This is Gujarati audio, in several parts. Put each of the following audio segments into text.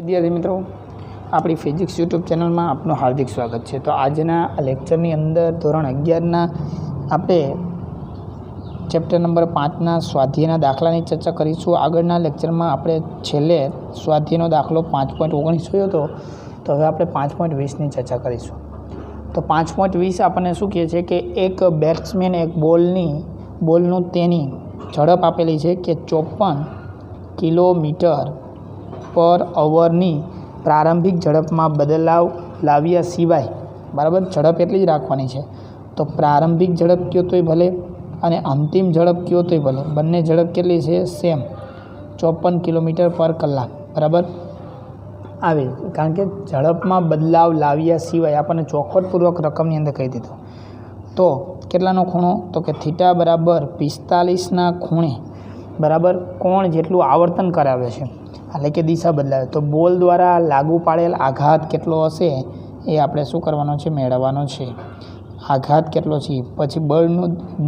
વિદ્યાર્થી મિત્રો, આપણી ફિઝિક્સ યુટ્યુબ ચેનલમાં આપનું હાર્દિક સ્વાગત છે। તો આજના લેક્ચરની અંદર ધોરણ 11ના આપણે ચેપ્ટર નંબર 5ના સ્વાધ્યાયના દાખલાની ચર્ચા કરીશું। આગળના લેક્ચરમાં આપણે છેલ્લે સ્વાધ્યાયનો દાખલો 5.19 જોયો હતો, તો હવે આપણે 5.20ની ચર્ચા કરીશું। તો 5.20 આપણને શું કહે છે કે એક બેટ્સમેન એક બોલનું તેની ઝડપ આપેલી છે કે 54 કિલોમીટર પર અવરની પ્રારંભિક ઝડપમાં બદલાવ લાવ્યા સિવાય, બરાબર, ઝડપ એટલી જ રાખવાની છે। તો પ્રારંભિક ઝડપ કયો તોય ભલે અને અંતિમ ઝડપ કયો તોય ભલે, બંને ઝડપ કેટલી છે? સેમ, 54 કિલોમીટર પર કલાક, બરાબર આવે। કારણ કે ઝડપમાં બદલાવ લાવ્યા સિવાય આપણને ચોખવટપૂર્વક રકમની અંદર કહી દીધું। તો કેટલાનો ખૂણો? તો કે થીટા બરાબર 45ના ખૂણે બરાબર કોણ જેટલું આવર્તન કરાવે છે, એટલે કે દિશા બદલાવે। તો બોલ દ્વારા લાગુ પાડેલ આઘાત કેટલો હશે એ આપણે શું કરવાનો છે? મેળવવાનો છે। આઘાત કેટલો છે, પછી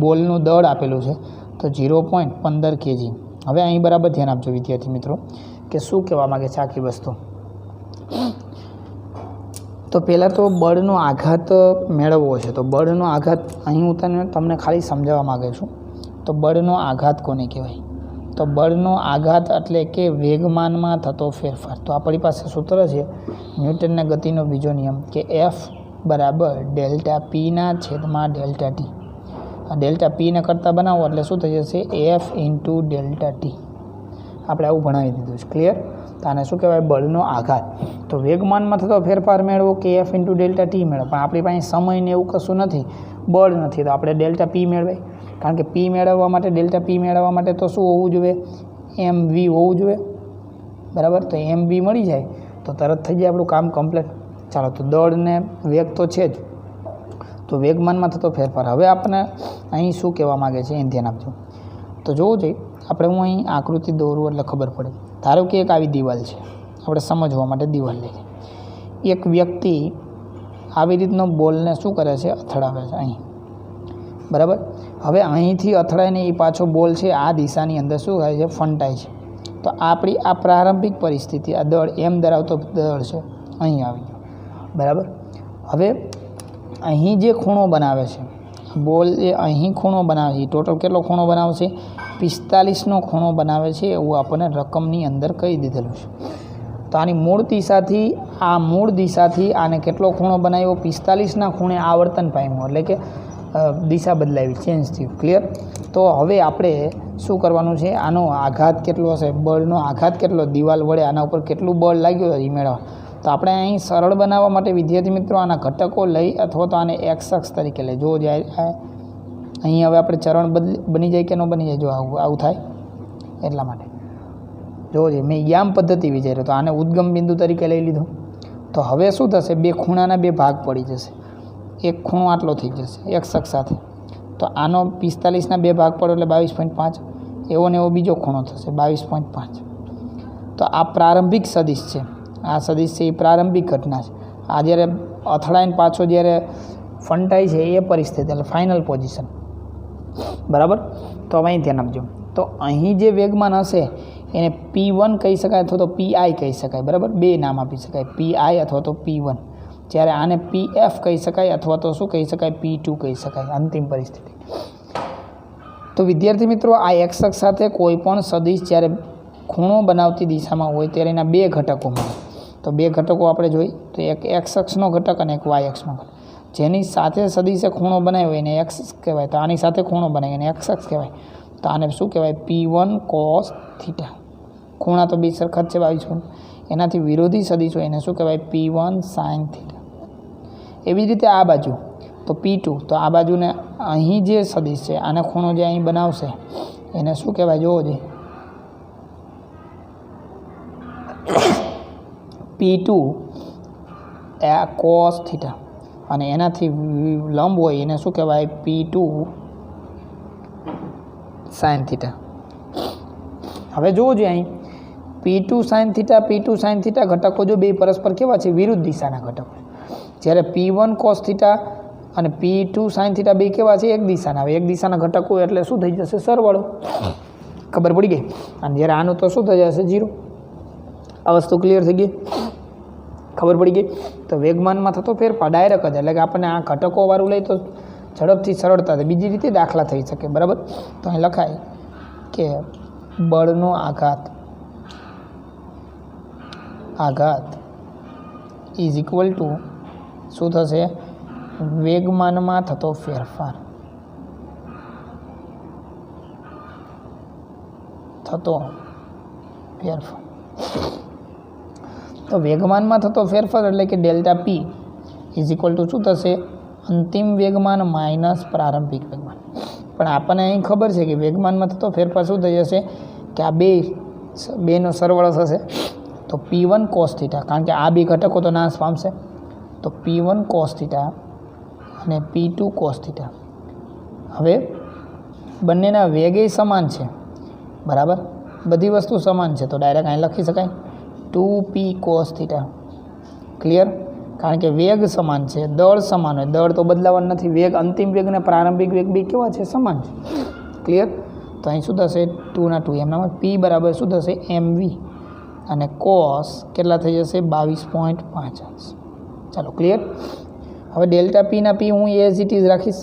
બોલનું દળ આપેલું છે તો 0.15 kg। હવે અહીં બરાબર ધ્યાન આપજો વિદ્યાર્થી મિત્રો કે શું કહેવા માગે છે આખી વસ્તુ। તો પહેલાં તો બળનો આઘાત મેળવવો છે। તો બળનો આઘાત અહીં હું તમને ખાલી સમજાવવા માગું છું। તો બળનો આઘાત કોને કહેવાય? તો બળનો આઘાત એટલે કે વેગમાનમાં થતો ફેરફાર। તો આપણી પાસે સૂત્ર છે ન્યૂટનના ગતિનો બીજો નિયમ કે F બરાબર ડેલ્ટા પીના છેદમાં ડેલ્ટા ટી। આ ડેલ્ટા પીને કરતાં બનાવો એટલે શું થઈ જશે? F into delta T. આપણે આવું ભણાવી દીધું છે, ક્લિયર? તો આને શું કહેવાય? બળનો આઘાત। તો વેગમાનમાં થતો ફેરફાર મેળવો કે F ઇન્ટુ ડેલ્ટા ટી મેળવો, પણ આપણી પાસે સમયને એવું કશું નથી, બળ નથી, તો આપણે ડેલ્ટા પી મેળવાય। કારણ કે પી મેળવવા માટે, ડેલ્ટા પી મેળવવા માટે તો શું હોવું જોઈએ? MV હોવું જોઈએ, બરાબર? તો MV મળી જાય તો તરત થઈ જાય આપણું કામ કમ્પ્લીટ। ચાલો, તો દળ ને વેગ તો છે જ, તો વેગમાનમાં થતો ફેરફાર। હવે આપણને અહીં શું કહેવા માગે છે એ ધ્યાન આપજો। તો જોવું જોઈએ, આપણે હું અહીં આકૃતિ દોરું એટલે ખબર પડે। ધારો કે એક આવી દિવાલ છે, આપણે સમજવા માટે દિવાલ લઈએ। એક વ્યક્તિ આવી રીતનો બોલને શું કરે છે? અથડાવે છે અહીં, બરાબર। હવે અહીંથી અથડાઈને એ પાછો બોલ છે આ દિશાની અંદર શું થાય છે? ફંટાય છે। તો આપણી આ પ્રારંભિક પરિસ્થિતિ, આ દળ એમ ધરાવતો દળ છે, અહીં આવી ગયો, બરાબર। હવે અહીં જે ખૂણો બનાવે છે બોલ, એ અહીં ખૂણો બનાવે છે, ટોટલ કેટલો ખૂણો બનાવશે? 45નો ખૂણો બનાવે છે, એવું આપણને રકમની અંદર કહી દીધેલું છે। તો આની મૂળ દિશાથી આને કેટલો ખૂણો બનાવ્યો? 45ના ખૂણે આવર્તન પામ્યું, એટલે કે દિશા બદલાવી, ચેન્જ થયું, ક્લિયર? તો હવે આપણે શું કરવાનું છે? આનો આઘાત કેટલો હશે? બળનો આઘાત કેટલો? દિવાલ વડે આના ઉપર કેટલું બળ લાગ્યું એ મેળવવા। તો આપણે અહીં સરળ બનાવવા માટે વિદ્યાર્થી મિત્રો આના ઘટકો લઈ અથવા તો આને x અક્ષ તરીકે લઈ, જો જાય અહીં હવે આપણે ચરણ બની જાય કે ન બની જાય? જો આવું થાય એટલા માટે જોજે મેં યામ પદ્ધતિ વિચાર્યો, તો આને ઉદ્ગમ બિંદુ તરીકે લઈ લીધો। તો હવે શું થશે? બે ખૂણાના બે ભાગ પડી જશે, એક ખૂણો આટલો થઈ જશે x અક્ષ સાથે, તો આનો 45ના બે ભાગ પડો એટલે 22.5, એવો ને એવો બીજો ખૂણો થશે 22.5। તો આ પ્રારંભિક સદિશ છે, આ સદિશ છે એ પ્રારંભિક ઘટના છે। આ જ્યારે અથડાઈને પાછો જ્યારે ફંટાય છે એ પરિસ્થિતિ, એટલે ફાઇનલ પોઝિશન, બરાબર। તો હવે અહીં ધ્યાન આપજો। તો અહીં જે વેગમાન હશે એને P1 કહી શકાય અથવા તો PI કહી શકાય, બરાબર? બે નામ આપી શકાય, PI અથવા તો P1। જ્યારે આને PF કહી શકાય અથવા તો શું કહી શકાય? P2 કહી શકાય, અંતિમ પરિસ્થિતિ। તો વિદ્યાર્થી મિત્રો, આ x અક્ષ સાથે કોઈ પણ સદિશ જ્યારે ખૂણો બનાવતી દિશામાં હોય ત્યારે એના બે ઘટકો મળે। તો બે ઘટકો આપણે જોઈ, તો એક x અક્ષનો ઘટક અને એક y અક્ષનો ઘટક। જેની સાથે સદિશે ખૂણો બનાવ્યો એને x અક્ષ કહેવાય, તો આની સાથે ખૂણો બનાવ્યો એને x અક્ષ કહેવાય। તો આને શું કહેવાય? P1 cos theta. ખૂણા તો બે સરખા જ છે 22, એનાથી વિરોધી સદિશ હોય એને શું કહેવાય? P1 sin theta. એવી જ રીતે આ બાજુ તો P2, તો આ બાજુને અહીં જે સદિશ છે આને ખૂણો જે અહીં બનાવશે એને શું કહેવાય? જોવો જોઈએ, P2 cos થીટા, અને એનાથી લંબ હોય એને શું કહેવાય? P2 sin theta. હવે જોવો જોઈએ અહીં P2 sin થીટા ઘટકો જો બે પરસ્પર કેવા છે? વિરુદ્ધ દિશાના ઘટકો। જ્યારે P1 cos થીટા અને P2 sin થીટા બે કેવા છે? એક દિશાના। હવે એક દિશાના ઘટકો એટલે શું થઈ જશે? સરવાળો, ખબર પડી ગઈ? અને જ્યારે આનું તો શું થઈ જશે? 0। આ વસ્તુ ક્લિયર થઈ ગઈ, ખબર પડી ગઈ. તો વેગમાનમાં થતો ફેરફાર ડાયરેક્ટ જ, એટલે કે આપણને આ ઘટકોવાળું લઈ તો ઝડપથી સરળતાથી બીજી રીતે દાખલા થઈ શકે. બરાબર, તો અહીં લખાય કે બળનો આઘાત ઇઝ ઇક્વલ ટુ શું થશે, વેગમાનમાં થતો ફેરફાર તો વેગમાનમાં થતો ફેરફાર એટલે કે delta P is equal to શું થશે, અંતિમ વેગમાન માઇનસ પ્રારંભિક વેગમાન. પણ આપણને અહીં ખબર છે કે વેગમાનમાં થતો ફેરફાર શું થઈ જશે કે આ બેનો સરવાળો થશે, તો P1 cos θ, કારણ કે આ બે ઘટકો તો નાશ પામશે, તો P1 cos θ અને P2 cos θ. હવે બંનેના વેગ સમાન છે, બરાબર, બધી વસ્તુ સમાન છે, તો ડાયરેક્ટ અહીં લખી શકાય 2P cos θ. ક્લિયર, કારણ કે વેગ સમાન છે, દળ સમાન હોય, દળ તો બદલાવાનું નથી, વેગ અંતિમ વેગ અને પ્રારંભિક વેગ બે કેવા છે, સમાન છે. ક્લિયર, તો અહીં શું થશે 2 ના 2 એમનામાં P બરાબર શું થશે mv અને કોસ કેટલા થઈ જશે 22.5. ચાલો ક્લિયર. હવે ડેલ્ટા પીના પી હું એઝ ઇટ ઇઝ રાખીશ,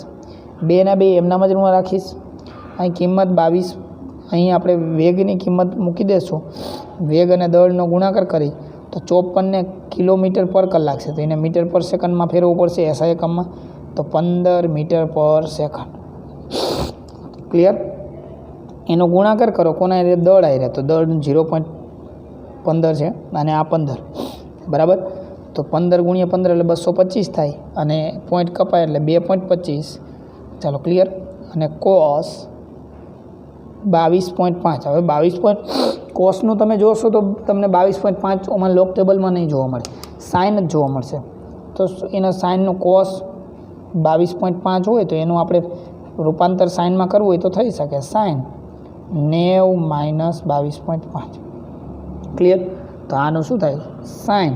2 ના 2 એમનામાં જ હું રાખીશ. અહીં કિંમત 22, અહીં આપણે વેગની કિંમત મૂકી દઈશું, વેગ અને દળનો ગુણાકાર કરી તો 54 ને કિલોમીટર પર કલાક છે, તો એને મીટર પર સેકન્ડમાં ફેરવવું પડશે એસઆઈ એકમમાં, તો 15 મીટર પર સેકન્ડ. ક્લિયર, એનો ગુણાકાર કરો કોના દળ આવી રહ્યા, તો દળ 0.15 છે અને આ 15, બરાબર, તો 15 ગુણ્યા 15 એટલે 225 થાય અને પોઈન્ટ કપાય એટલે 2.25. ચાલો ક્લિયર, અને કોસ 22.5. હવે 22 કોસનું તમે જોશો તો તમને 22.5 ઓમાં લોક ટેબલમાં નહીં જોવા મળે, સાઇન જ જોવા મળશે. તો એનો સાઇનનું કોસ 22.5 હોય તો એનું આપણે રૂપાંતર સાઇનમાં કરવું હોય તો થઈ શકે, સાઇન 90 માઇનસ 22.5. ક્લિયર, તો આનું શું થાય, સાઇન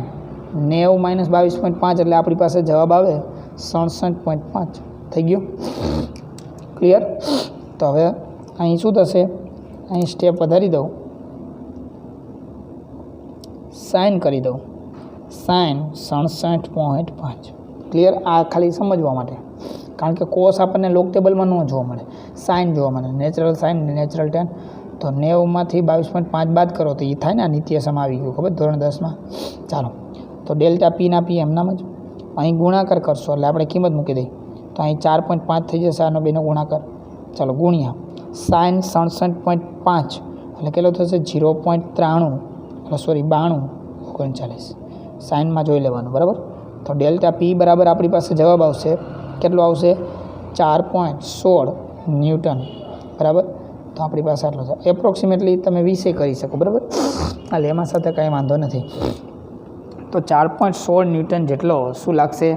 90 માઇનસ 22.5 એટલે આપણી પાસે જવાબ આવે 67.5. થઈ ગયું. ક્લિયર, તો હવે અહીં શું થશે, અહીં સ્ટેપ વધારી દઉં, સાઇન કરી દઉં, સાઇન 67.5. ક્લિયર, આ ખાલી સમજવા માટે, કારણ કે કોસ આપણને લોક ટેબલમાં ન જોવા મળે, સાઇન જોવા મળે, નેચરલ સાઇન નેચરલ ટેન. તો 90માંથી 22.5 બાદ કરો તો એ થાય ને, નિત્યસમ આવી ગયું, ખબર ધોરણ 10માં. ચાલો, તો ડેલ્ટા પીના પી એમનામ જ, અહીં ગુણાકાર કરશો એટલે આપણે કિંમત મૂકી દઈએ, તો અહીં 4.5 થઈ જશે, આનો બેનો ગુણાકાર. ચાલો ગુણ્યા સાઇન 67.5 એટલે કેટલો થશે 0.93, એટલે સોરી 9239, સાઇનમાં જોઈ લેવાનું, બરાબર. તો ડેલ્ટા પી બરાબર આપણી પાસે જવાબ આવશે, કેટલો આવશે 4.16 ન્યૂટન, બરાબર. તો આપણી પાસે આટલો છે, એપ્રોક્સિમેટલી તમે 20 કરી શકો, બરાબર, એટલે એમાં સાથે કાંઈ વાંધો નથી. તો 4.16 ન્યૂટન જેટલો શું લાગશે,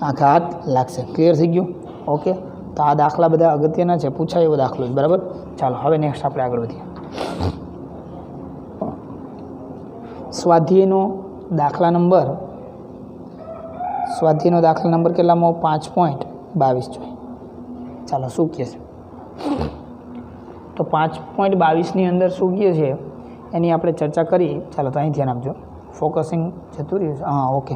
આઘાત લાગશે. ક્લિયર થઈ ગયું, ઓકે. તો આ દાખલા બધા અગત્યના છે, પૂછાય એવો દાખલો છે, બરાબર. ચાલો હવે નેક્સ્ટ આપણે આગળ વધીએ. સ્વાધ્યાયનો દાખલા નંબર કેટલામાં 5.22 જોઈએ. ચાલો શું કહે છે, તો 5.22ની અંદર શું કહે છે એની આપણે ચર્ચા કરી. ચાલો તો અહીં ધ્યાન આપજો, ફોકસિંગ જતું રહ્યું છે, હા ઓકે.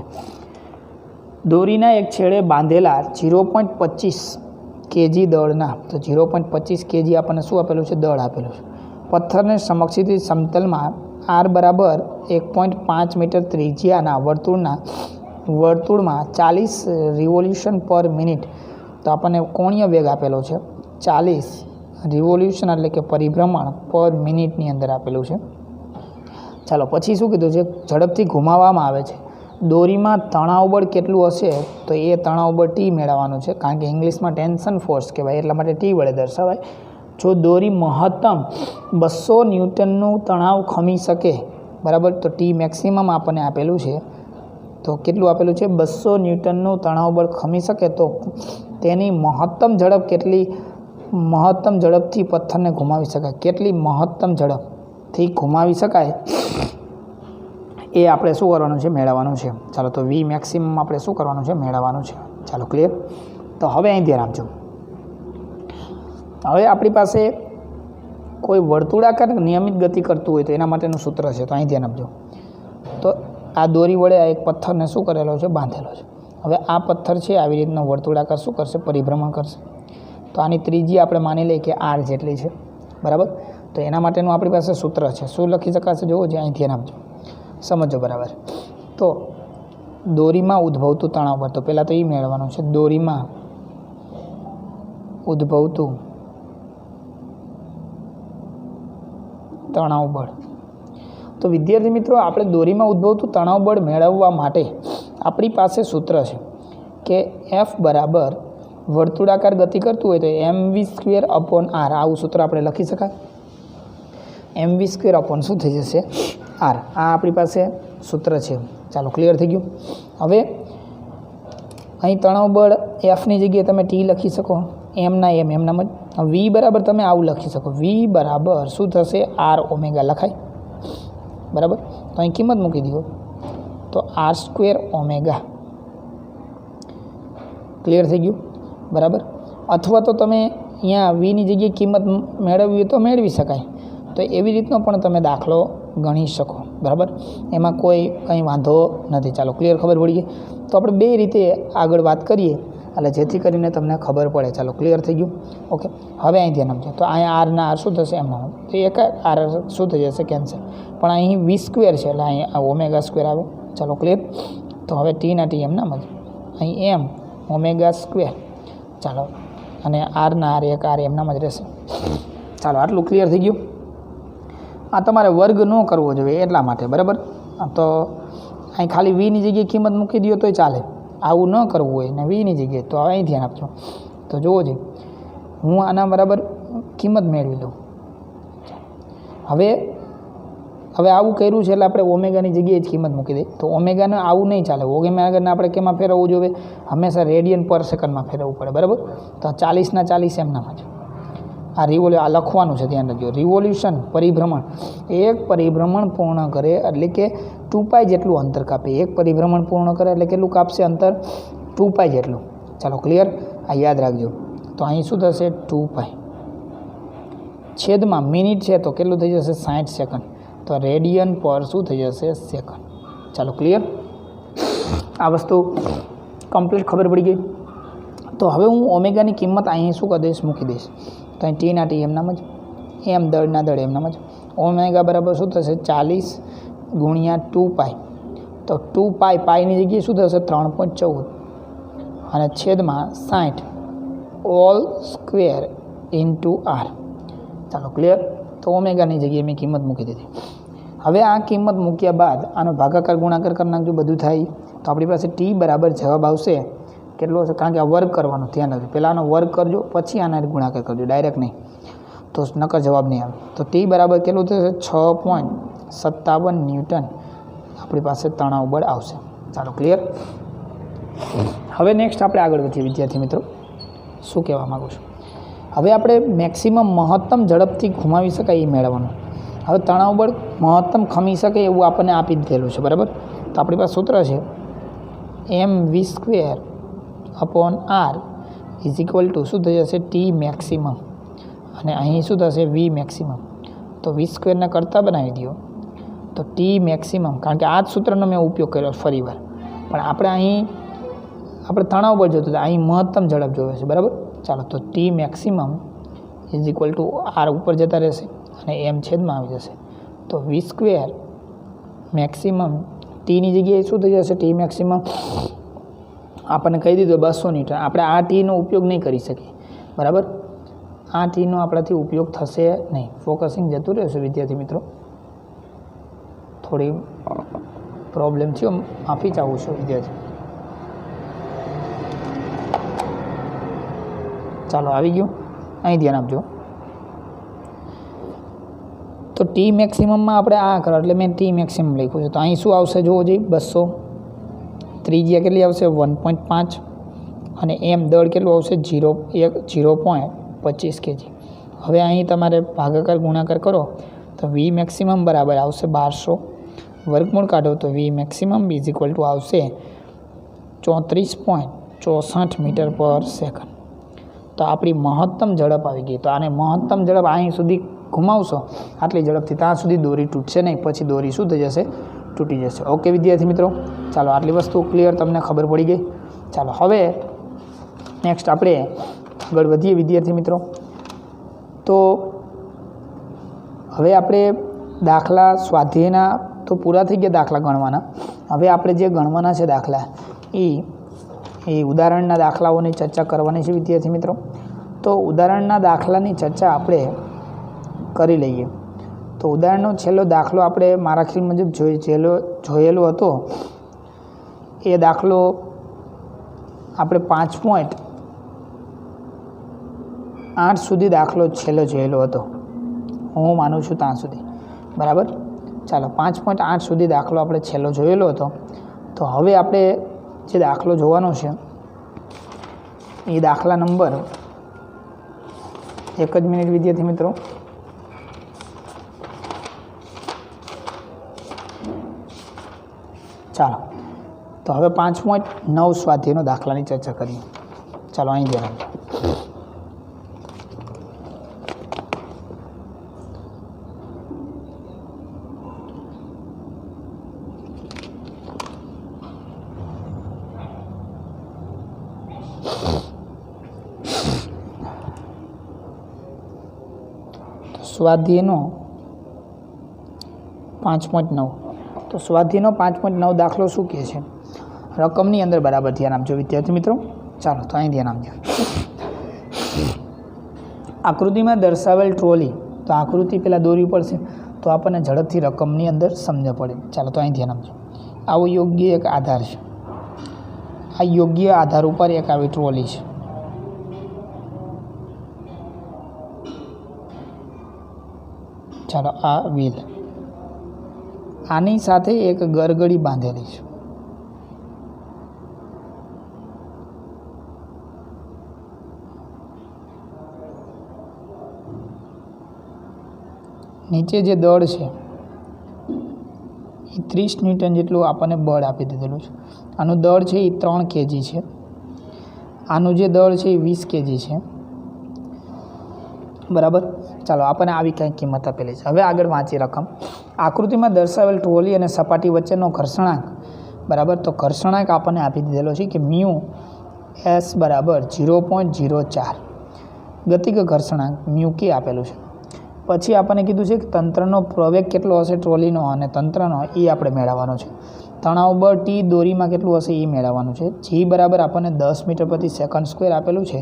દોરીના એક છેડે બાંધેલા 0.25 kg દળના, તો 0.25 kg આપણને શું આપેલું છે, દળ આપેલું છે. પથ્થરને સમક્ષિત સમતલમાં r બરાબર 1.5 મીટર ત્રિજ્યાના વર્તુળમાં 40 રિવોલ્યુશન પર મિનિટ, તો આપણને કોણીય વેગ આપેલો છે 40 રિવોલ્યુશન એટલે કે પરિભ્રમણ પર મિનિટની અંદર આપેલું છે. ચાલો પછી શું કીધું છે, ઝડપથી ઘુમાવવામાં આવે છે. દોરીમાં તણાવ બળ કેટલું હશે, તો એ તણાવ બળ ટી મેળવવાનું છે, કારણ કે ઇંગ્લિશમાં ટેન્શન ફોર્સ કહેવાય, એટલા માટે ટી વડે દર્શાવાય. જો દોરી મહત્તમ 200 ન્યૂટનનું તણાવ ખમી શકે, બરાબર, તો ટી મેક્સિમમ આપણને આપેલું છે, તો કેટલું આપેલું છે 200 ન્યૂટનનું તણાવ બળ ખમી શકે, તો તેની મહત્તમ ઝડપ કેટલી, મહત્તમ ઝડપથી પથ્થરને ઘુમાવી શકાય, કેટલી મહત્તમ ઝડપથી ઘુમાવી શકાય એ આપણે શું કરવાનું છે, મેળવવાનું છે. ચાલો તો વી મેક્સિમમ આપણે શું કરવાનું છે, મેળવવાનું છે. ચાલો ક્લિયર. તો હવે અહીં ધ્યાન આપજો. હવે આપણી પાસે કોઈ વર્તુળાકાર નિયમિત ગતિ કરતું હોય તો એના માટેનું સૂત્ર છે, તો અહીં ધ્યાન આપજો. તો આ દોરી વડે આ એક પથ્થરને શું કરેલો છે? બાંધેલો છે. હવે આ પથ્થર છે આવી રીતનો વર્તુળાકાર શું કરશે? પરિભ્રમણ કરશે. તો આની ત્રિજ્યા આપણે માની લઈએ કે r જેટલી છે, બરાબર. તો એના માટેનું આપણી પાસે સૂત્ર છે. શું લખી શકાશે? જુઓ, જે અહીં ધ્યાન આપજો, સમજો બરાબર. તો દોરીમાં ઉદ્ભવતું તણાવ બળ, તો પહેલાં તો એ મેળવવાનું છે. દોરીમાં ઉદ્ભવતું તણાવ બળ. તો વિદ્યાર્થી મિત્રો, આપણે દોરીમાં ઉદ્ભવતું તણાવ બળ મેળવવા માટે આપણી પાસે સૂત્ર છે કે F બરાબર વર્તુળાકાર ગતિ કરતું હોય તો mv²/r. આવું સૂત્ર આપણે લખી શકાય. mv² શું થઈ જશે? r. આ આપણી પાસે સૂત્ર છે. ચાલો, ક્લિયર થઈ ગયું. હવે અહીં તણાવ બળ Fની જગ્યાએ તમે T લખી શકો, એમના જ. V બરાબર તમે આવું લખી શકો, V બરાબર શું થશે? r ઓમેગા લખાય, બરાબર. તો અહીં કિંમત મૂકી દો તો r² ઓમેગા. ક્લિયર થઈ ગયું, બરાબર. અથવા તો તમે અહીંયા Vની જગ્યાએ કિંમત મેળવવી હોય તો મેળવી શકાય. તો એવી રીતનો પણ તમે દાખલો ગણી શકો, બરાબર. એમાં કોઈ કંઈ વાંધો નથી. ચાલો, ક્લિયર, ખબર પડી ગઈ. તો આપણે બે રીતે આગળ વાત કરીએ એટલે જેથી કરીને તમને ખબર પડે. ચાલો, ક્લિયર થઈ ગયું. ઓકે, હવે અહીં ધ્યાન આપજો. તો અહીંયા r ના r શું થશે? એમના તો એક r શું થઈ જશે? કેન્સલ. પણ અહીં v² છે એટલે અહીં ઓમેગા² આવે. ચાલો, ક્લિયર. તો હવે t ના t એમના જ, અહીં m ઓમેગા². ચાલો, અને r ના r એક r એમનામાં જ રહેશે. ચાલો, આટલું ક્લિયર થઈ ગયું. આ તમારે વર્ગ ન કરવો જોઈએ એટલા માટે, બરાબર. તો અહીં ખાલી વીની જગ્યાએ કિંમત મૂકી દો તોય ચાલે. આવું ન કરવું હોય ને વીની જગ્યાએ, તો અહીં ધ્યાન આપજો. તો જુઓ છે, હું આના બરાબર કિંમત મેળવી લઉં. હવે આવું કર્યું છે એટલે આપણે ઓમેગાની જગ્યાએ જ કિંમત મૂકી દઈએ. તો ઓમેગાને આવું નહીં ચાલે. ઓમેગાને આપણે કેમાં ફેરવવું જોઈએ? હંમેશા રેડિયન પર સેકન્ડમાં ફેરવવું પડે, બરાબર. તો 40 ના 40 એમનામાં જ. આ આ લખવાનું છે, ધ્યાન રાખજો. રિવોલ્યુશન, પરિભ્રમણ. એક પરિભ્રમણ પૂર્ણ કરે એટલે કે 2π જેટલું અંતર કાપે. એક પરિભ્રમણ પૂર્ણ કરે એટલે કેટલું કાપશે અંતર? 2π જેટલું. ચાલો, ક્લિયર. આ યાદ રાખજો. તો અહીં શું થશે? 2π છેદમાં મિનિટ છે તો કેટલું થઈ જશે? 60 સેકન્ડ. તો રેડિયન પર શું થઈ જશે? સેકન્ડ. ચાલો, ક્લિયર. આ વસ્તુ કમ્પ્લીટ ખબર પડી ગઈ. તો હવે હું ઓમેગાની કિંમત અહીં શું કરી દઈશ? મૂકી દઈશ. તો અહીં ટી ના ટી એમનામ જ, એમ દળના દળ એમનામ જ. ઓમેગા બરાબર શું થશે? 40 ગુણ્યા 2π. તો 2π પાઈની જગ્યાએ શું થશે? 3.14 અને છેદમાં 60 ઓલ સ્ક્વેર ઇન્ટુ r. ચાલો, ક્લિયર. તો ઓમેગાની જગ્યાએ મેં કિંમત મૂકી દીધી. હવે આ કિંમત મૂક્યા બાદ આનો ભાગાકાર ગુણાકાર કરી નાખજો, બધું થાય. તો આપણી પાસે ટી બરાબર જવાબ આવશે કેટલો હશે? કારણ કે આ વર્ગ કરવાનો, ધ્યાન રાખજો. પહેલાં આનો વર્ગ કરજો, પછી આના ગુણાકાર કરજો, ડાયરેક્ટ નહીં, તો નકર જવાબ નહીં આવે. તો ટી બરાબર કેટલું થશે? 6.57 ન્યૂટન આપણી પાસે તણાવ બળ આવશે. ચાલો, ક્લિયર. હવે નેક્સ્ટ આપણે આગળ વધીએ વિદ્યાર્થી મિત્રો. શું કહેવા માગું છું? હવે આપણે મેક્સિમમ મહત્તમ ઝડપથી ઘુમાવી શકાય એ મેળવવાનું. હવે તણાવ બળ મહત્તમ ખમી શકે એવું આપણને આપી દીધેલું છે, બરાબર. તો આપણી પાસે સૂત્ર છે mv²/r ઇઝ ઇક્વલ ટુ શું થઈ જશે? T maximum. અને અહીં શું થશે? વી મેક્સિમમ. તો v² ને કરતાં બનાવી દો તો ટી મેક્સિમમ, કારણ કે આ જ સૂત્રનો મેં ઉપયોગ કર્યો ફરીવાર. પણ આપણે અહીં તણાવ બળ જોતું હતું, અહીં મહત્તમ ઝડપ જોવે છે, બરાબર. ચાલો, તો T maximum is equal to r ઉપર જતા રહેશે અને એમ છેદમાં આવી જશે. તો v² મેક્સિમમ ટીની જગ્યાએ શું થઈ જશે? ટી મેક્સિમમ આપણને કહી દીધું 200 ન્યૂટન. આપણે આ ટીનો ઉપયોગ નહીં કરી શકીએ, બરાબર. આ ટીનો આપણાથી ઉપયોગ થશે નહીં. ફોકસિંગ જતું રહેશે વિદ્યાર્થી મિત્રો. થોડી પ્રોબ્લેમ થયો, માફી ચાહું છું વિદ્યાર્થી. ચાલો, આવી ગયું. અહીં ધ્યાન આપજો. તો ટી મેક્સિમમમાં આપણે આ કરો એટલે મેં ટી મેક્સિમમ લખ્યું છે. તો અહીં શું આવશે? જોવો જોઈએ, 200. ત્રિજ્યા કેટલી આવશે? 1.5. અને એમ દળ કેટલું આવશે? 0.25 kg. હવે અહીં તમારે ભાગાકાર ગુણાકાર કરો તો વી મેક્સિમમ બરાબર આવશે 1200. વર્ગમૂળ કાઢો તો વી મેક્સિમમ ઇઝ ઇક્વલ ટુ આવશે 34.64 મીટર પર સેકન્ડ. તો આપણી મહત્તમ ઝડપ આવી ગઈ. તો આને મહત્તમ ઝડપ અહીં સુધી ઘુમાવશો આટલી ઝડપથી, ત્યાં સુધી દોરી તૂટશે નહીં. પછી દોરી શું થઈ જશે? તૂટી જશે. ઓકે વિદ્યાર્થી મિત્રો, ચાલો આટલી વસ્તુ ક્લિયર, તમને ખબર પડી ગઈ. ચાલો હવે નેક્સ્ટ આપણે આગળ વધીએ વિદ્યાર્થી મિત્રો. તો હવે આપણે દાખલા સ્વાધ્યાયના તો પૂરા થઈ ગયા દાખલા ગણવાના. હવે આપણે જે ગણવાના છે દાખલા એ ઉદાહરણના દાખલાઓની ચર્ચા કરવાની છે વિદ્યાર્થી મિત્રો. તો ઉદાહરણના દાખલાની ચર્ચા આપણે કરી લઈએ. તો ઉદાહરણનો છેલ્લો દાખલો આપણે મારા ખ્યાલ મુજબ જોયેલો હતો. એ દાખલો આપણે 5.8 સુધી દાખલો છેલ્લો જોયેલો હતો, હું માનું છું ત્યાં સુધી. બરાબર, ચાલો 5.8 સુધી દાખલો આપણે છેલ્લો જોયેલો હતો. તો હવે આપણે જે દાખલો જોવાનો છે એ દાખલા નંબર, એક જ મિનિટ વિદ્યાર્થી મિત્રો. ચાલો તો હવે 5.9 સ્વાધ્યાયનો દાખલાની ચર્ચા કરીએ. ચાલો અહીં ધ્યાન આપો. સ્વાધ્યાયનો 5.9. તો સ્વાધ્યાયનો 5.9 દાખલો શું કહે છે? રકમની અંદર બરાબર ધ્યાન આપજો વિદ્યાર્થી મિત્રો. ચાલો તો અહીં ધ્યાન આપજો. આકૃતિમાં દર્શાવેલ ટ્રોલી, તો આકૃતિ પહેલાં દોરવી પડશે તો આપણને ઝડપથી રકમની અંદર સમજ પડે. ચાલો તો અહીં ધ્યાન આપજો. આવો યોગ્ય એક આધાર છે. આ યોગ્ય આધાર ઉપર એક આવી ટ્રોલી છે. ચાલો આ વ્હીલ, આની સાથે એક ગરગડી બાંધેલી છે. નીચે જે દળ છે એ 30 ન્યૂટન જેટલું આપણને બળ આપી દીધેલું છે. આનું દળ છે એ 3 kg છે. આનું જે દળ છે એ 20 kg છે. બરાબર, ચાલો આપણને આવી કંઈક કિંમત આપેલી છે. હવે આગળ વાંચીએ રકમ. આકૃતિમાં દર્શાવેલ ટ્રોલી અને સપાટી વચ્ચેનો ઘર્ષણાંક, બરાબર, તો ઘર્ષણાંક આપણને આપી દીધેલો છે કે મ્યુ એસ બરાબર 0.04. ગતિક ઘર્ષણાંક મ્યુ કે આપેલું છે. પછી આપણને કીધું છે કે તંત્રનો પ્રવેગ કેટલો હશે ટ્રોલીનો અને તંત્રનો એ આપણે મેળવવાનો છે. તણાવ બળ ટી દોરીમાં કેટલું હશે એ મેળવવાનું છે. જી બરાબર આપણને 10 મીટર પ્રતિ સેકન્ડ સ્ક્વેર આપેલું છે.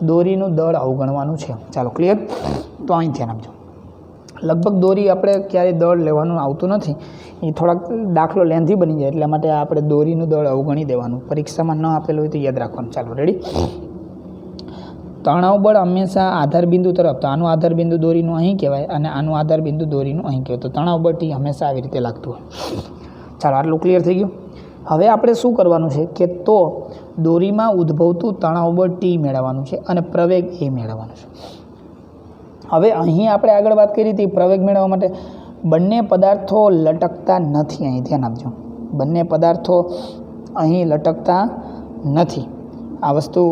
દોરીનું દળ અવગણવાનું છે. ચાલો ક્લિયર. તો અહીં ધ્યાન આપજો. લગભગ દોરી આપણે ક્યારેય દળ લેવાનું આવતું નથી, એ થોડાક દાખલો લેન્થી બની જાય, એટલા માટે આપણે દોરીનું દળ અવગણી દેવાનું. પરીક્ષામાં ન આપેલું હોય તો યાદ રાખવાનું. ચાલો રેડી. તણાવ બળ હંમેશા આધાર બિંદુ તરફ, તો આનું આધાર બિંદુ દોરીનું અહીં કહેવાય અને આનું આધાર બિંદુ દોરીનું અહીં કહેવાય. તો તણાવ બળ ટી હંમેશા આવી રીતે લાગતું હોય. ચાલો આટલું ક્લિયર થઈ ગયું. હવે આપણે શું કરવાનું છે કે તો દોરીમાં ઉદ્ભવતું તણાવ બળ ટી મેળવવાનું છે અને પ્રવેગ એ મેળવવાનું છે. હવે અહીં આપણે આગળ વાત કરી હતી પ્રવેગ મેળવવા માટે બંને પદાર્થો લટકતા નથી. અહીં ધ્યાન આપજો, બંને પદાર્થો અહીં લટકતા નથી. આ વસ્તુ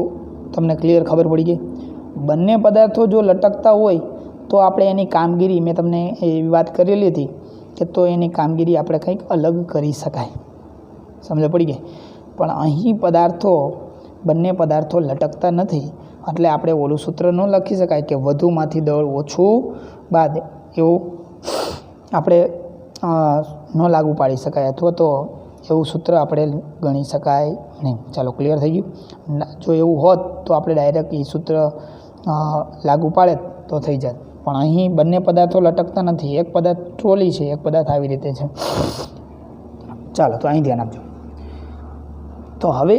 તમને ક્લિયર ખબર પડી ગઈ. બંને પદાર્થો જો લટકતા હોય તો આપણે એની કામગીરી, મેં તમને એવી વાત કરેલી હતી કે તો એની કામગીરી આપણે કંઈક અલગ કરી શકાય. સમજ પડી ગઈ. પણ અહીં બંને પદાર્થો લટકતા નથી, એટલે આપણે ઓલું સૂત્ર ન લખી શકાય કે વધુમાંથી દળ ઓછું બાદ, એવું આપણે ન લાગુ પાડી શકાય, અથવા તો એવું સૂત્ર આપણે ગણી શકાય નહીં. ચાલો ક્લિયર થઈ ગયું. જો એવું હોત તો આપણે ડાયરેક્ટ એ સૂત્ર લાગુ પાડે તો થઈ જાય. પણ અહીં બંને પદાર્થો લટકતા નથી. એક પદાર્થ ટ્રોલી છે, એક પદાર્થ આવી રીતે છે. ચાલો તો અહીં ધ્યાન આપજો. તો હવે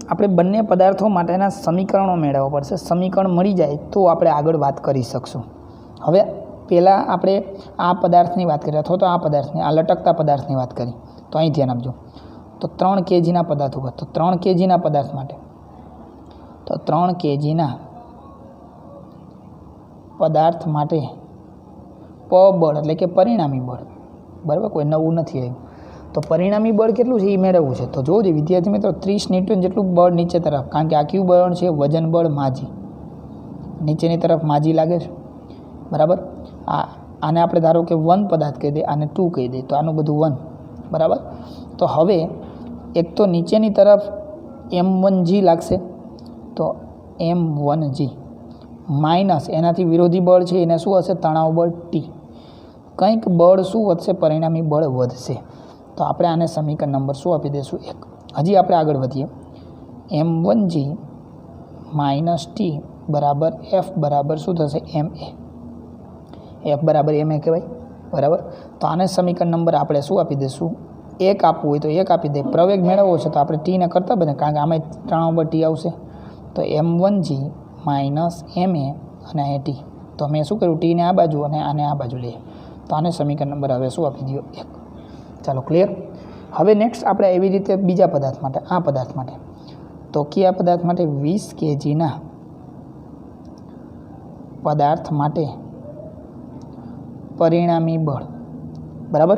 આપણે બંને પદાર્થો માટેના સમીકરણો મેળવવા પડશે. સમીકરણ મળી જાય તો આપણે આગળ વાત કરી શકશું. હવે પહેલાં આપણે આ પદાર્થની વાત કરી, અથવા તો આ પદાર્થની, આ લટકતા પદાર્થની વાત કરી. તો અહીં ધ્યાન આપજો. તો 3 kgના પદાર્થ ઉપર, તો 3 kgના પદાર્થ માટે, તો 3 kgના પદાર્થ માટે પ બળ એટલે કે પરિણામી બળ, બરાબર, કોઈ નવું નથી આવ્યું. તો પરિણામી બળ કેટલું છે એ મેળવવું છે. તો જોજો વિદ્યાર્થી મિત્રો, 30 ન્યૂટન જેટલું બળ નીચે તરફ, કારણ કે આ કયું બળ છે? વજન બળ માજી. નીચેની તરફ માજી લાગે છે, બરાબર. આને આપણે ધારો કે 1 પદાર્થ કહી દઈએ, આને 2 કહી દઈએ, તો આનું બધું 1, બરાબર. તો હવે એક તો નીચેની તરફ m1g લાગશે, તો m1g માઇનસ એનાથી વિરોધી બળ છે એને શું હશે? તણાવ બળ T. કંઈક બળ શું વધશે? પરિણામી બળ વધશે. તો આપણે આને સમીકરણ નંબર શું આપી દઈશું? 1. હજી આપણે આગળ વધીએ. m1g માઇનસ T બરાબર F બરાબર શું થશે? ma. F બરાબર ma કહેવાય, બરાબર. તો આને સમીકરણ નંબર આપણે શું આપી દઈશું? 1 આપવું હોય તો 1 આપી દે. પ્રવેગ મેળવવો છે તો આપણે ટીને કરતા બને, કારણ કે આમાં તણાવ બળ T આવશે. તો m1g માઇનસ ma અને અહીં T. તો મેં શું કર્યું? ટીને આ બાજુ અને આને આ બાજુ લઈએ. તો આને સમીકરણ નંબર હવે શું આપી દો? 1. ચાલો, ક્લિયર. હવે નેક્સ્ટ આપણે એવી રીતે બીજા પદાર્થ માટે, આ પદાર્થ માટે, તો કયા પદાર્થ માટે? 20 kgના પદાર્થ માટે પરિણામી બળ, બરાબર.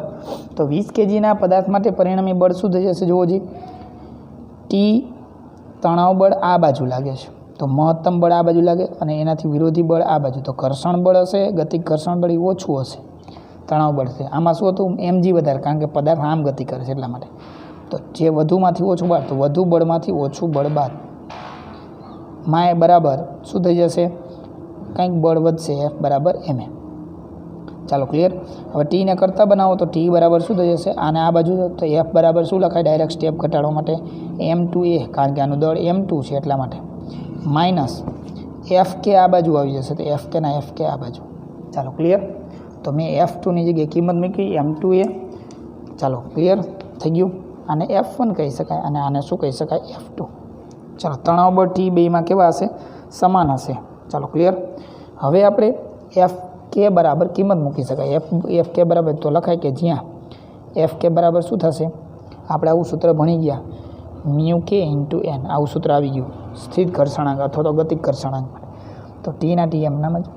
તો 20 kgના પદાર્થ માટે પરિણામી બળ શું થઈ જશે? જુઓ જી, ટી તણાવ બળ આ બાજુ લાગે છે, તો મહત્તમ બળ આ બાજુ લાગે, અને એનાથી વિરોધી બળ આ બાજુ. તો ઘર્ષણ બળ હશે, ગતિક ઘર્ષણ બળ ઓછું હશે, તણાવ બળ છે. આમાં શું હતું? mg વધારે, કારણ કે પદાર્થ આમ ગતિ કરે છે એટલા માટે. તો જે વધુમાંથી ઓછું બળ, તો વધુ બળમાંથી ઓછું બળ બાદ માય બરાબર શું થઈ જશે? કંઈક બળ વધશે, F બરાબર ma. ચાલો, ક્લિયર. હવે ટીને કરતા બનાવો તો ટી બરાબર શું થઈ જશે? આને આ બાજુ, તો F બરાબર શું લખાય? ડાયરેક્ટ સ્ટેપ ઘટાડવા માટે m2a, કારણ કે આનું દળ m2 છે એટલા માટે, માઇનસ Fk આ બાજુ આવી જશે, તો Fk ના Fk આ બાજુ. ચાલો, ક્લિયર. તો મેં F2ની જગ્યાએ કિંમત મૂકી m2a. ચાલો, ક્લિયર થઈ ગયું. આને F1 કહી શકાય અને આને શું કહી શકાય? F2. ચાલો, તણાવ બળ T બેમાં કેવા હશે? સમાન હશે. ચાલો, ક્લિયર. હવે આપણે Fk બરાબર કિંમત મૂકી શકાય. Fk બરાબર તો લખાય કે જ્યાં Fk બરાબર શું થશે? આપણે આવું સૂત્ર ભણી ગયા, μk × n. આવું સૂત્ર આવી ગયું સ્થિર ઘર્ષણાંક અથવા તો ગતિક ઘર્ષણાંક માટે. તો T ના T એમનામ જ,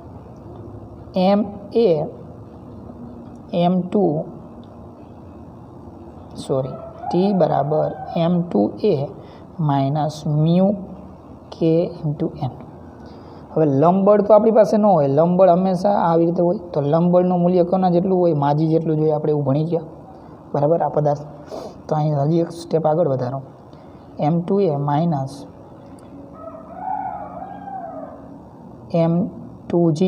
T બરાબર m2a માઇનસ μk × n. હવે લંબબળ તો આપણી પાસે ન હોય, લંબબળ હંમેશા આવી રીતે હોય. તો લંબબળનું મૂલ્ય કોના જેટલું હોય? માજી જેટલું જોઈએ. આપણે એવું ભણી ગયા, બરાબર, આ પદાર્થ. તો અહીં હજી એક સ્ટેપ આગળ વધારો, m2a માઇનસ m2g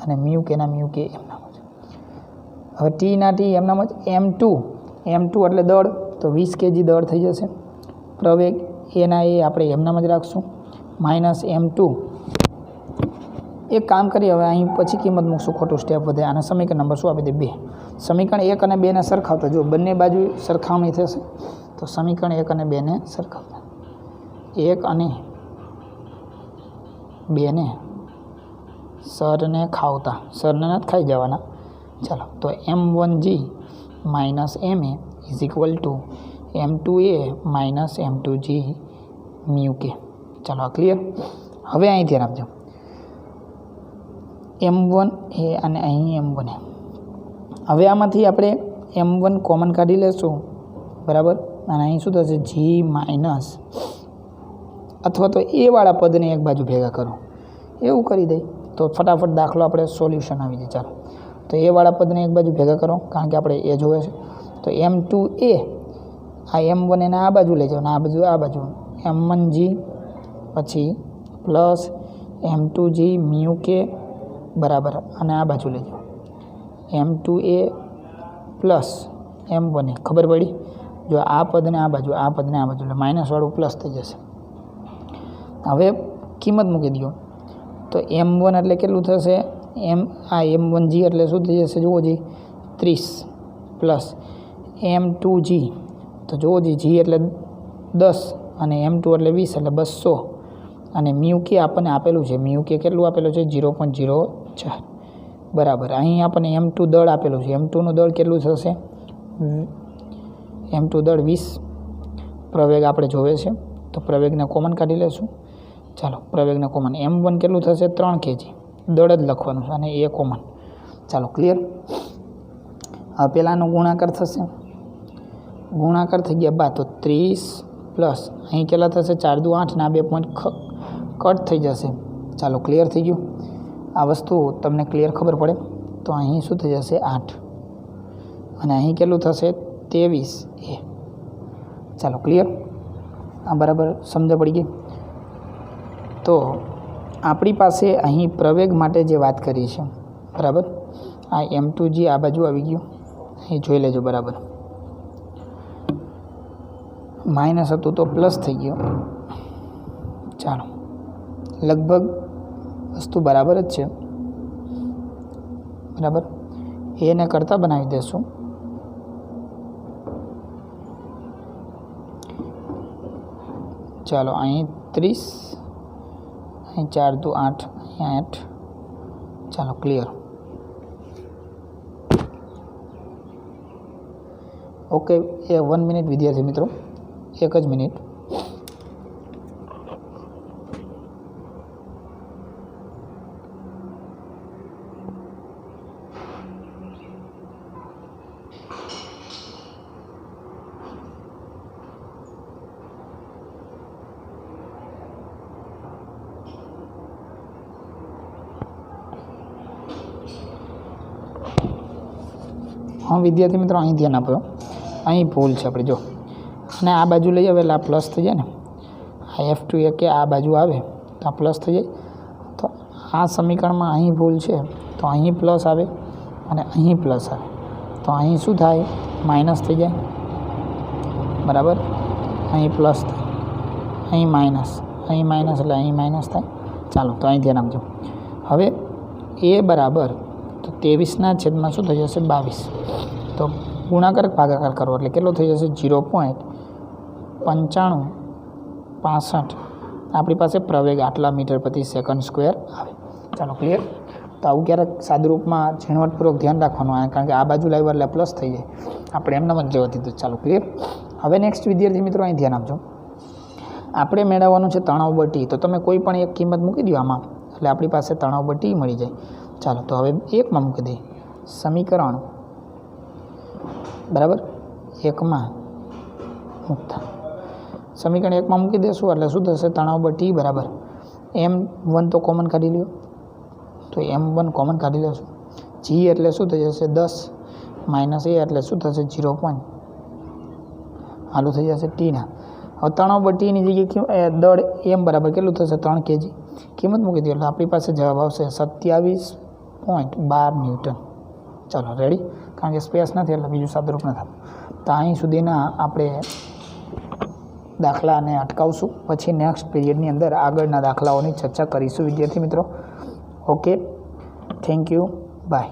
અને μk ના μk એમનામ જ. હવે T ના T એમનામ જ. m2 એટલે દળ, તો 20 kg દળ થઈ જશે. પ્રવેગ એના એ આપણે એમનામ જ રાખશું, માઇનસ m2. એક કામ કરીએ, હવે અહીં પછી કિંમત મૂકશું, ખોટું સ્ટેપ વધે. આને સમીકરણ નંબર શું આપી દે? 2. સમીકરણ 1 અને 2ને સરખાવતા, જો બંને બાજુ સરખામણી થશે, તો સમીકરણ 1 અને 2ને સરખાવતા, 1 અને 2ને સરને ખાવતા, સરને નથી ખાઈ જવાના. ચાલો, તો m1g minus ma is equal to m2a minus m2g μk. ચાલો, આ ક્લિયર. હવે અહીં ધ્યાન આપજો, m1 એ અને અહીં m1 એ. હવે આમાંથી આપણે m1 કોમન કાઢી લેશું, બરાબર. અને અહીં શું થશે? g માઇનસ, અથવા તો એ વાળા પદને એક બાજુ ભેગા કરો, એવું કરી દઈ તો ફટાફટ દાખલો આપણે સોલ્યુશન આવી જાય. ચાલો, તો એ વાળા પદને એક બાજુ ભેગા કરો, કારણ કે આપણે એ જોવે છે. તો m2a, આ m1 એને આ બાજુ લઈ જાઓ, આ બાજુ m1g, પછી પ્લસ m2g μk બરાબર, અને આ બાજુ લઈ જાઓ m2a પ્લસ m1a. ખબર પડી? જો આ પદને આ બાજુ, આ પદને આ બાજુ, એટલે માઇનસવાળું પ્લસ થઈ જશે. હવે કિંમત મૂકી દો, તો m1 એટલે કેટલું થશે? આ m1g એટલે શું થઈ જશે? જુઓ જી, 30 પ્લસ m2g, તો જુઓ જી, g એટલે 10 અને m2 એટલે 20 એટલે 200. અને μk આપણને આપેલું છે, μk કેટલું આપેલું છે? 0.04 બરાબર. અહીં આપણને m2 દળ આપેલું છે, m2નું દળ કેટલું થશે? m2 દળ 20. પ્રવેગ આપણે જોવે છે, તો પ્રવેગને કોમન કાઢી લેશું. ચાલો, પ્રવેગને કોમન, m1 કેટલું થશે? 3 kg. દળ જ લખવાનું છે અને એ કોમન. ચાલો, ક્લિયર. હવે પહેલાંનો ગુણાકાર થશે, ગુણાકાર થઈ ગયા બાદ, તો 30 પ્લસ અહીં કેટલા થશે? 4 દુ 8 ના 2 પોઈન્ટ કટ થઈ જશે. ચાલો, ક્લિયર થઈ ગયું. આ વસ્તુ તમને ક્લિયર ખબર પડે તો અહીં શું થઈ જશે? 8, અને અહીં કેટલું થશે? 23 એ. ચાલો ક્લિયર, આ બરાબર સમજ પડી ગઈ. તો આપણી પાસે અહીં પ્રવેગ માટે જે વાત કરી છે બરાબર, આ M2G આ બાજુ આવી ગયું, અહીં જોઈ લેજો બરાબર. માઇનસ હતું તો પ્લસ થઈ ગયો. ચાલો લગભગ વસ્તુ બરાબર જ છે બરાબર. એને કરતાં બનાવી દેશું. ચાલો અહીં 30, અહીં 4 દુ 8, અહીં 8. ચાલો ક્લિયર. ઓકે, એ 1 મિનિટ વિદ્યાર્થી મિત્રો, 1 જ મિનિટ. હા વિદ્યાર્થી મિત્રો, અહીં ધ્યાન આપો, અહીં ભૂલ છે આપણી. જો અને આ બાજુ લઈ આવે એટલે આ પ્લસ થઈ જાય ને, આ F2 એ કે આ બાજુ આવે તો આ પ્લસ થઈ જાય. તો આ સમીકરણમાં અહીં ભૂલ છે, તો અહીં પ્લસ આવે અને અહીં પ્લસ આવે તો અહીં શું થાય, માઇનસ થઈ જાય બરાબર. અહીં પ્લસ થાય, અહીં માઇનસ એટલે અહીં માઇનસ થાય. ચાલો તો અહીં ધ્યાન આપજો. હવે એ બરાબર તો 23ના છેદમાં શું થઈ જશે, 22. તો ગુણાકાર ભાગાકાર કરો એટલે કેટલો થઈ જશે, 0.9565. આપણી પાસે પ્રવેગ આટલા મીટર પ્રતિ સેકન્ડ સ્ક્વેર આવે. ચાલો ક્લિયર. તો આવું ક્યારેક સાદુરૂપમાં ઝીણવટપૂર્વક ધ્યાન રાખવાનું આવે, કારણ કે આ બાજુ લાવ્યા એટલે પ્લસ થઈ જાય, આપણે એમને જ જવા દીધું. ચાલો ક્લિયર. હવે નેક્સ્ટ વિદ્યાર્થી મિત્રો અહીં ધ્યાન આપજો. આપણે મેળવવાનું છે તણાવ બળ T. તો તમે કોઈ પણ એક કિંમત મૂકી દો આમાં એટલે આપણી પાસે તણાવ બળ T મળી જાય. ચાલો તો હવે 1માં મૂકી દઈએ સમીકરણ બરાબર. 1માં મૂકતા સમીકરણ 1માં મૂકી દેશું એટલે શું થશે, તણાવ બળ T બરાબર M1 તો કોમન કાઢી લ્યો, તો M1 કોમન કાઢી લેશું. G એટલે શું થઈ જશે 10 માઇનસ A એટલે શું થશે 0. હાલું થઈ જશે Tના. હવે તણાવ બળ Tની જગ્યાએ દળ M બરાબર કેટલું થશે 3 kg. કિંમત મૂકી દો એટલે આપણી પાસે જવાબ આવશે 27.12 ન્યૂટન. ચાલો રેડી, કારણ કે સ્પેસ નથી એટલે બીજું સાદુરૂપ નથી. તો અહીં સુધીના આપણે દાખલાને અટકાવશું, પછી નેક્સ્ટ પીરિયડની અંદર આગળના દાખલાઓની ચર્ચા કરીશું વિદ્યાર્થી મિત્રો. Okay, thank you, by.